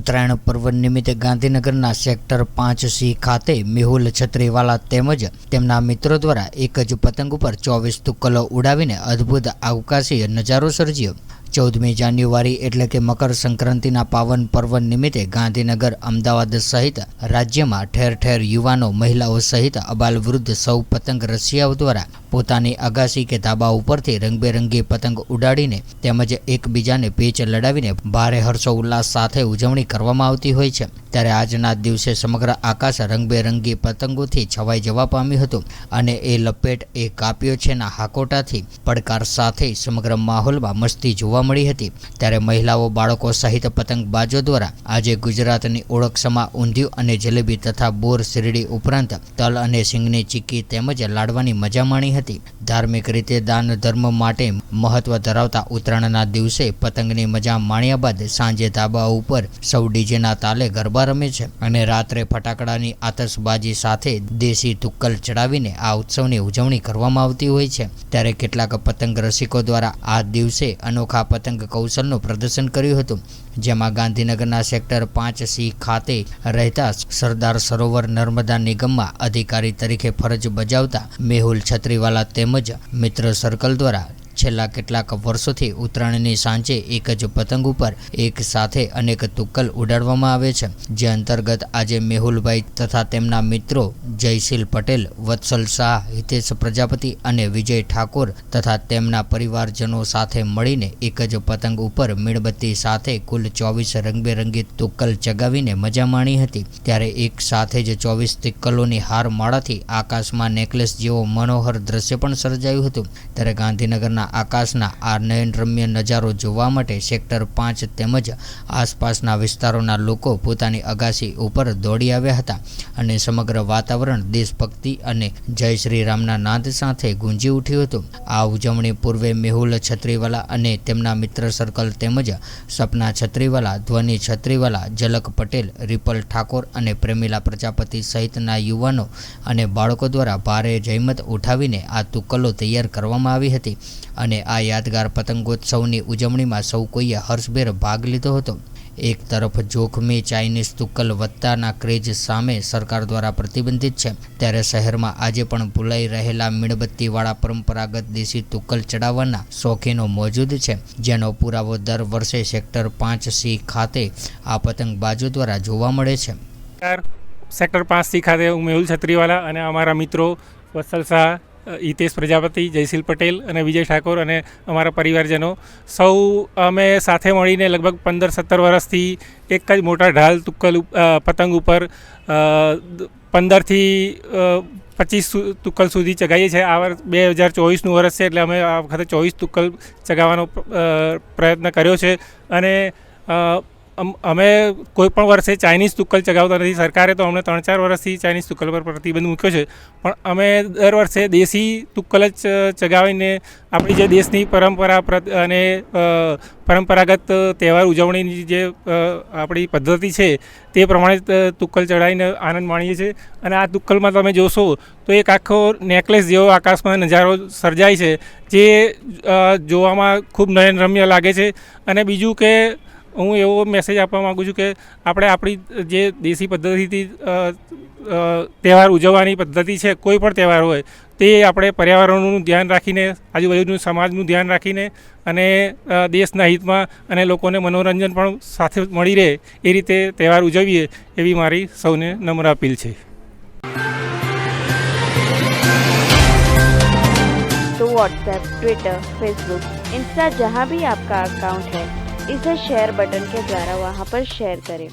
ઉત્તરાયણ પર્વ નિમિત્તે ગાંધીનગરના સેક્ટર 5C ખાતે મેહુલ છત્રીવાલા તેમજ તેમના મિત્રો દ્વારા એક જ પતંગ ઉપર 24 તુક્કલો ઉડાવીને અદ્ભુત અવકાશી નજારો સર્જ્યો। 14મી જાન્યુઆરી એટલે કે મકર સંક્રાંતિના પાવન પર્વ નિમિત્તે ગાંધીનગર, અમદાવાદ સહિત રાજ્યમાં ઠેર ઠેર યુવાનો, મહિલાઓ સહિત અબાલવૃદ્ધ સૌ પતંગ રસિયાઓ દ્વારા પોતાની અગાસી કે ધાબા ઉપરથી રંગબેરંગી પતંગ ઉડાડીને તેમજ એકબીજાને પેચ લડાવીને ભારે હર્ષોલ્લાસ સાથે ઉજવણી કરવામાં આવતી હોય છે। ત્યારે આજના દિવસે સમગ્ર આકાશ રંગબેરંગી પતંગોથી છવાઈ જવા પામ્યું હતું અને એ લપેટ એ કાપ્યો છે ના હાકોટાથી પડકાર સાથે સમગ્ર માહોલમાં મસ્તી જોવા મળી હતી। ત્યારે મહિલાઓ, બાળકો સહિત પતંગબાજો દ્વારા આજે ગુજરાતની ઓળખ સમા ઊંધિયું અને જલેબી તથા બોર શેરડી ઉપરાંત તલ અને સિંગની ચીક્કી તેમજ લાડવાની મજા માણી હતી। ધાર્મિક રીતે દાન ધર્મ માટે મહત્વ ધરાવતા ઉત્તરાયણના દિવસે પતંગની મજા માણ્યા બાદ સાંજે ધાબા ઉપર સૌ ડીજેના તાલે ગરબા રમે છે અને રાત્રે ફટાકડાની આતશબાજી સાથે દેશી તુક્કલ ચડાવીને આ ઉત્સવની ઉજવણી કરવામાં આવતી હોય છે। ત્યારે કેટલાક પતંગ રસિકો દ્વારા આ દિવસે અનોખા પતંગ કૌશલનું પ્રદર્શન કર્યું હતું, જેમાં ગાંધીનગરના સેક્ટર 5C ખાતે રહેતા સરદાર સરોવર નર્મદા નિગમમાં અધિકારી તરીકે ફરજ બજાવતા મેહુલ છત્રીવાલા તેમજ મિત્ર સર્કલ દ્વારા છેલ્લા કેટલાક વર્ષોથી ઉત્તરાયણની સાંજે એક જ પતંગ ઉપર એક સાથે અનેક તુક્કલ ઉડાડવામાં આવે છે, જે અંતર્ગત આજે મેહુલભાઈ તથા તેમના મિત્રો જયશીલ પટેલ, વત્સલ શાહ, હિતેશ પ્રજાપતિ અને વિજય ઠાકોર તથા તેમના પરિવારજનો સાથે મળીને એક જ પતંગ ઉપર મીણબત્તી સાથે કુલ 24 રંગબેરંગી તુક્કલ ચગાવીને મજા માણી હતી। ત્યારે એક સાથે જ 24 તુક્કલોની હાર માળાથી આકાશમાં નેકલેસ જેવો મનોહર દ્રશ્ય પણ સર્જાયું હતું। ત્યારે ગાંધીનગરના આકાશના આ નયનરમ્ય નજારો જોવા માટે સેક્ટર 5 તેમજ આસપાસના વિસ્તારોના લોકો પોતાની અગાસી ઉપર દોડી આવ્યા હતા અને સમગ્ર વાતાવરણ દેશભક્તિ અને જય શ્રી રામના નાદ સાથે ગુંજી ઉઠ્યું હતું। આ ઉજવણી પૂર્વે મેહુલ છત્રીવાલા અને તેમના મિત્ર સર્કલ તેમજ સપના છત્રીવાલા, ધ્વની છત્રીવાલા, ઝલક પટેલ, રિપલ ઠાકોર અને પ્રેમીલા પ્રજાપતિ સહિતના યુવાનો અને બાળકો દ્વારા ભારે જહેમત ઉઠાવીને આ તુક્કલો તૈયાર કરવામાં આવી હતી અને આ યાદગાર પતંગોત્સવની ઉજવણીમાં સૌ કોઈએ હર્ષભેર ભાગ લીધો હતો। એક તરફ જોખમી ચાઇનીઝ તુક્કલ વધતાના ક્રેઝ સામે સરકાર દ્વારા પ્રતિબંધિત છે, ત્યારે શહેરમાં આજે પણ ભૂલાઈ રહેલા મીણબત્તીવાળા પરંપરાગત દેશી તુક્કલ ચડાવવાના શોખીનો મોજૂદ છે, જેનો પુરાવો દર વર્ષે સેક્ટર 5C ખાતે આ પતંગબાજો દ્વારા જોવા મળે છે। સેક્ટર 5C ખાતે હું મેહુલ છત્રીવાલા અને અમારા મિત્રો વત્સલ શાહ, હિતેશ પ્રજાપતિ, જયશીલ પટેલ અને વિજય ઠાકોર અને અમારા પરિવારજનો સૌ અમે સાથે મળીને લગભગ 15-17 વર્ષથી એક જ મોટા ઢાલ તુક્કલ પતંગ ઉપર 15થી 25 તુક્કલ સુધી ચગાવીએ છીએ। આ વર્ષ 2024નું વર્ષ છે, એટલે અમે આ વખતે 24 તુક્કલ ચગાવવાનો પ્રયત્ન કર્યો છે અને અમે કોઈ પણ વર્ષે ચાઇનીઝ તુક્કલ ચગાવતા નથી। સરકારે તો અમને 3-4 વર્ષથી ચાઇનીઝ તુક્કલ પર પ્રતિબંધ મૂક્યો છે, પણ અમે દર વર્ષે દેશી તુક્કલ જ ચગાવીને આપણી જે દેશની પરંપરા અને પરંપરાગત તહેવાર ઉજવણીની જે આપણી પદ્ધતિ છે તે પ્રમાણે તુક્કલ ચડાવીને આનંદ માણીએ છીએ। અને આ તુક્કલમાં તમે જોશો તો એક આખો નેકલેસ જેવો આકાશમાં નજારો સર્જાય છે, જે જોવામાં ખૂબ નયનરમ્ય લાગે છે। અને બીજું કે હું એવો મેસેજ આપવા માગું છું કે આપણે આપણી જે દેશી પદ્ધતિથી તહેવાર ઉજવવાની પદ્ધતિ છે, કોઈ પણ તહેવાર હોય તે આપણે પર્યાવરણનું ધ્યાન રાખીને, આજુબાજુનું સમાજનું ધ્યાન રાખીને અને દેશના હિતમાં અને લોકોને મનોરંજન પણ સાથે મળી રહે એ રીતે તહેવાર ઉજવીએ એવી મારી સૌને નમ્ર અપીલ છે। तो व्हाट्सएप, ट्विटर, फेसबुक, इंस्टा जहाँ भी आपका अकाउंट है, इसे शेयर बटन के द्वारा वहाँ पर शेयर करें।